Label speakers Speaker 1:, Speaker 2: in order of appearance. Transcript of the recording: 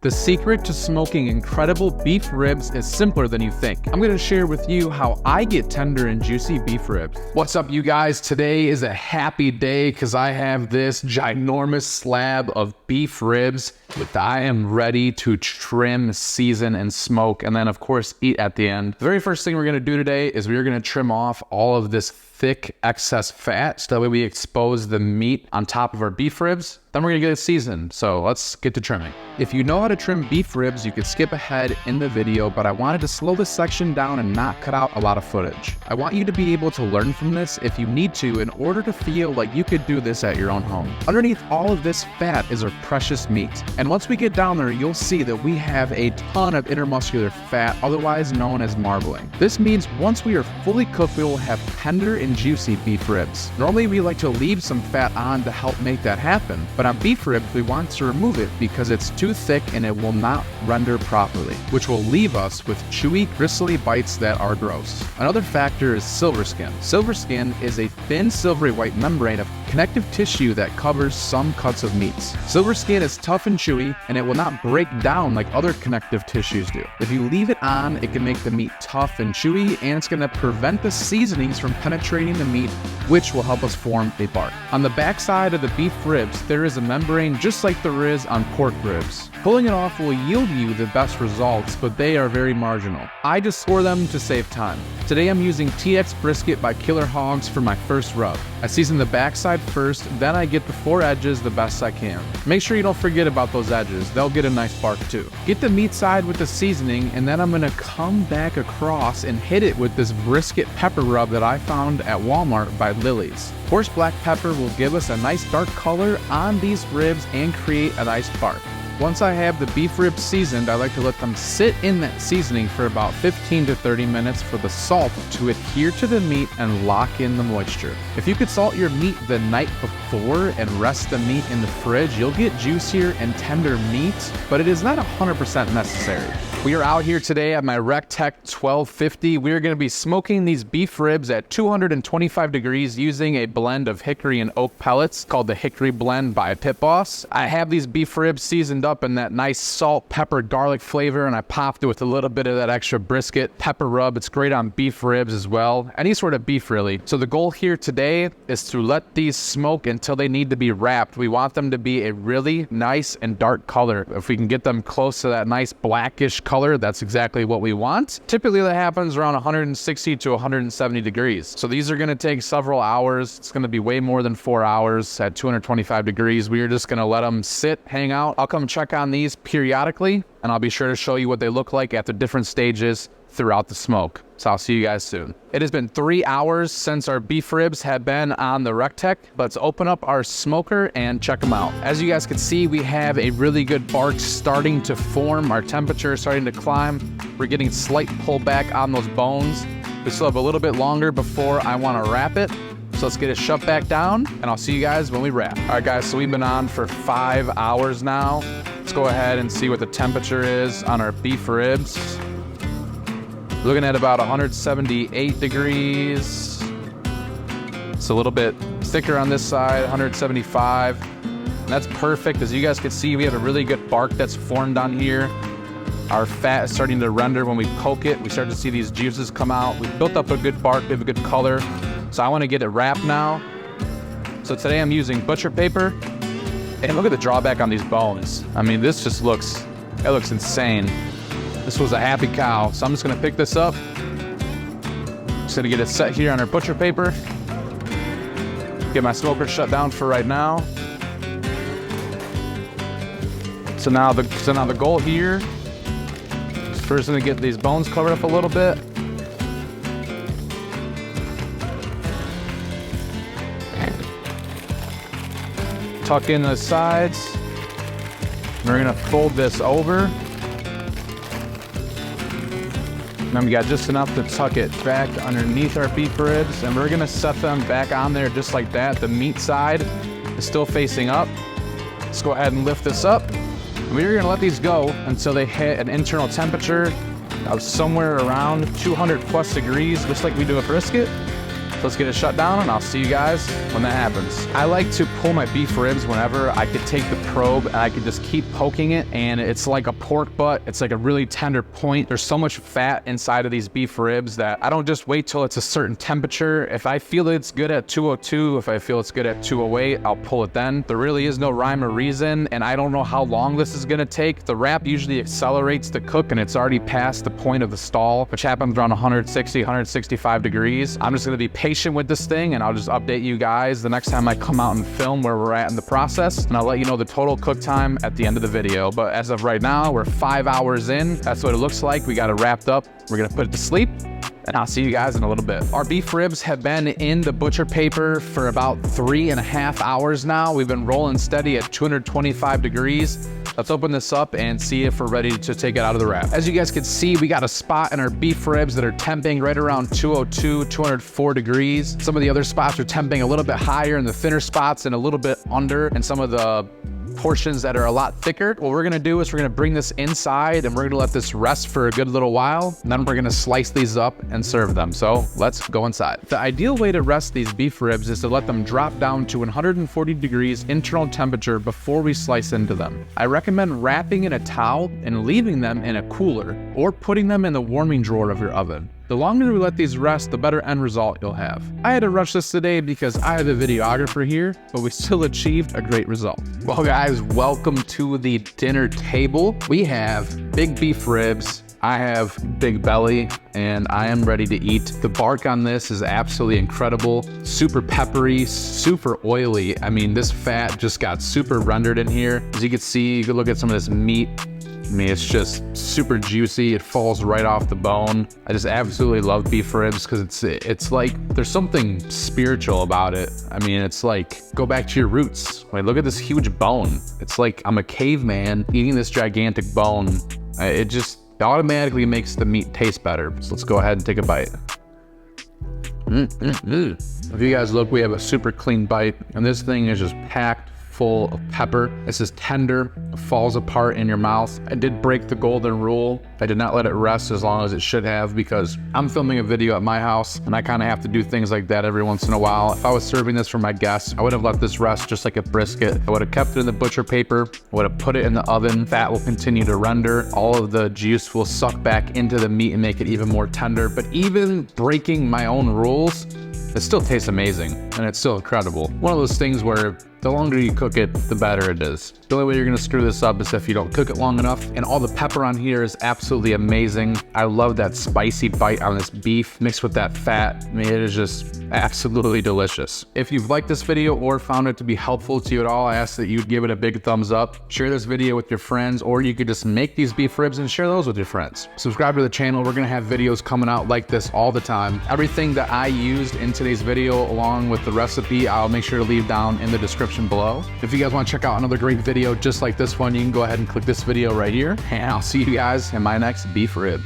Speaker 1: The secret to smoking incredible beef ribs is simpler than you think. I'm going to share with you how I get tender and juicy beef ribs. What's up, you guys? Today is a happy day because I have this ginormous slab of beef ribs that I am ready to trim, season, and smoke, and then of course eat at the end. The very first thing we're going to do today is we're going to trim off all of this thick excess fat so that way we expose the meat on top of our beef ribs. Then we're gonna get it seasoned, so let's get to trimming. If you know how to trim beef ribs, you could skip ahead in the video, but I wanted to slow this section down and not cut out a lot of footage. I want you to be able to learn from this if you need to in order to feel like you could do this at your own home. Underneath all of this fat is our precious meat. And once we get down there, you'll see that we have a ton of intermuscular fat, otherwise known as marbling. This means once we are fully cooked, we will have tender and juicy beef ribs. Normally we like to leave some fat on to help make that happen, but on beef ribs we want to remove it because it's too thick and it will not render properly, which will leave us with chewy, gristly bites that are gross. Another factor is silver skin. Silver skin is a thin silvery white membrane of connective tissue that covers some cuts of meats. Silver skin is tough and chewy, and it will not break down like other connective tissues do. If you leave it on, it can make the meat tough and chewy, and it's going to prevent the seasonings from penetrating the meat, which will help us form a bark. On the back side of the beef ribs, there is a membrane just like there is on pork ribs. Pulling it off will yield you the best results, but they are very marginal. I just store them to save time. Today I'm using TX brisket by Killer Hogs for my first rub. I season the backside first, then I get the 4 edges the best I can. Make sure you don't forget about those edges, they'll get a nice bark too. Get the meat side with the seasoning, and then I'm gonna come back across and hit it with this brisket pepper rub that I found at Walmart by Lily's. Coarse black pepper will give us a nice dark color on these ribs and create a nice bark. Once I have the beef ribs seasoned, I like to let them sit in that seasoning for about 15 to 30 minutes for the salt to adhere to the meat and lock in the moisture. If you could salt your meat the night before and rest the meat in the fridge, you'll get juicier and tender meat, but it is not 100% necessary. We are out here today at my RecTech 1250. We are going to be smoking these beef ribs at 225 degrees using a blend of hickory and oak pellets called the Hickory Blend by Pit Boss. I have these beef ribs seasoned up in that nice salt, pepper, garlic flavor, and I popped it with a little bit of that extra brisket pepper rub. It's great on beef ribs as well, any sort of beef really. So the goal here today is to let these smoke until they need to be wrapped. We want them to be a really nice and dark color. If we can get them close to that nice blackish color, that's exactly what we want. Typically that happens around 160 to 170 degrees. So these are going to take several hours. It's going to be way more than 4 hours at 225 degrees. We are just going to let them sit, hang out. I'll come check on these periodically, and I'll be sure to show you what they look like at the different stages throughout the smoke. So I'll see you guys soon. It has been 3 hours since our beef ribs have been on the RecTech. Let's open up our smoker and check them out. As you guys can see, we have a really good bark starting to form. Our temperature is starting to climb. We're getting slight pullback on those bones. We still have a little bit longer before I want to wrap it. So let's get it shut back down, and I'll see you guys when we wrap. All right, guys, so we've been on for 5 hours now. Let's go ahead and see what the temperature is on our beef ribs. Looking at about 178 degrees. It's a little bit thicker on this side, 175. And that's perfect. As you guys can see, we have a really good bark that's formed on here. Our fat is starting to render when we poke it. We start to see these juices come out. We've built up a good bark, we have a good color. So I want to get it wrapped now. So today I'm using butcher paper. And look at the drawback on these bones. I mean, this just looks insane. This was a happy cow. So I'm just gonna pick this up. Just gonna get it set here on our butcher paper. Get my smoker shut down for right now. So now the goal here is first gonna get these bones covered up a little bit. Tuck in the sides. We're gonna fold this over. And then we got just enough to tuck it back underneath our beef ribs, and we're gonna set them back on there just like that. The meat side is still facing up. Let's go ahead and lift this up. And we're gonna let these go until they hit an internal temperature of somewhere around 200 plus degrees, just like we do a brisket. So let's get it shut down, and I'll see you guys when that happens. I like to pull my beef ribs whenever I could take the probe and I could just keep poking it, and it's like a pork butt. It's like a really tender point. There's so much fat inside of these beef ribs that I don't just wait till it's a certain temperature. If I feel it's good at 202, if I feel it's good at 208, I'll pull it then. There really is no rhyme or reason, and I don't know how long this is gonna take. The wrap usually accelerates to cook, and it's already past the point of the stall, which happens around 160, 165 degrees. I'm just gonna be patient with this thing, and I'll just update you guys the next time I come out and film where we're at in the process, and I'll let you know the total cook time at the end of the video. But as of right now, we're 5 hours in. That's what it looks like. We got it wrapped up. We're gonna put it to sleep, and I'll see you guys in a little bit. Our beef ribs have been in the butcher paper for about 3.5 hours now. We've been rolling steady at 225 degrees. Let's open this up and see if we're ready to take it out of the wrap. As you guys can see, we got a spot in our beef ribs that are temping right around 202, 204 degrees. Some of the other spots are temping a little bit higher in the thinner spots and a little bit under in some of the portions that are a lot thicker. What we're gonna do is we're gonna bring this inside and we're gonna let this rest for a good little while. And then we're gonna slice these up and serve them. So let's go inside. The ideal way to rest these beef ribs is to let them drop down to 140 degrees internal temperature before we slice into them. I recommend wrapping in a towel and leaving them in a cooler or putting them in the warming drawer of your oven. The longer we let these rest, the better end result you'll have. I had to rush this today because I have a videographer here, but we still achieved a great result. Well guys, welcome to the dinner table. We have big beef ribs, I have big belly, and I am ready to eat. The bark on this is absolutely incredible. Super peppery, super oily. I mean, this fat just got super rendered in here. As you can see, you can look at some of this meat. I mean, it's just super juicy. It falls right off the bone. I just absolutely love beef ribs because it's like there's something spiritual about it. I mean, it's like go back to your roots. Like, look at this huge bone. It's like I'm a caveman eating this gigantic bone. It just automatically makes the meat taste better. So let's go ahead and take a bite. If you guys look, we have a super clean bite, and this thing is just packed full of pepper. This is tender, it falls apart in your mouth. I did break the golden rule. I did not let it rest as long as it should have because I'm filming a video at my house and I kind of have to do things like that every once in a while. If I was serving this for my guests, I would have let this rest just like a brisket. I would have kept it in the butcher paper, I would have put it in the oven. Fat will continue to render. All of the juice will suck back into the meat and make it even more tender. But even breaking my own rules, it still tastes amazing and it's still incredible. One of those things where the longer you cook it, the better it is. The only way you're gonna screw this up is if you don't cook it long enough. And all the pepper on here is absolutely amazing. I love that spicy bite on this beef mixed with that fat. I mean, it is just absolutely delicious. If you've liked this video or found it to be helpful to you at all, I ask that you'd give it a big thumbs up. Share this video with your friends, or you could just make these beef ribs and share those with your friends. Subscribe to the channel. We're gonna have videos coming out like this all the time. Everything that I used in today's video along with the recipe, I'll make sure to leave down in the description below. If you guys want to check out another great video just like this one, you can go ahead and click this video right here, and I'll see you guys in my next beef rib.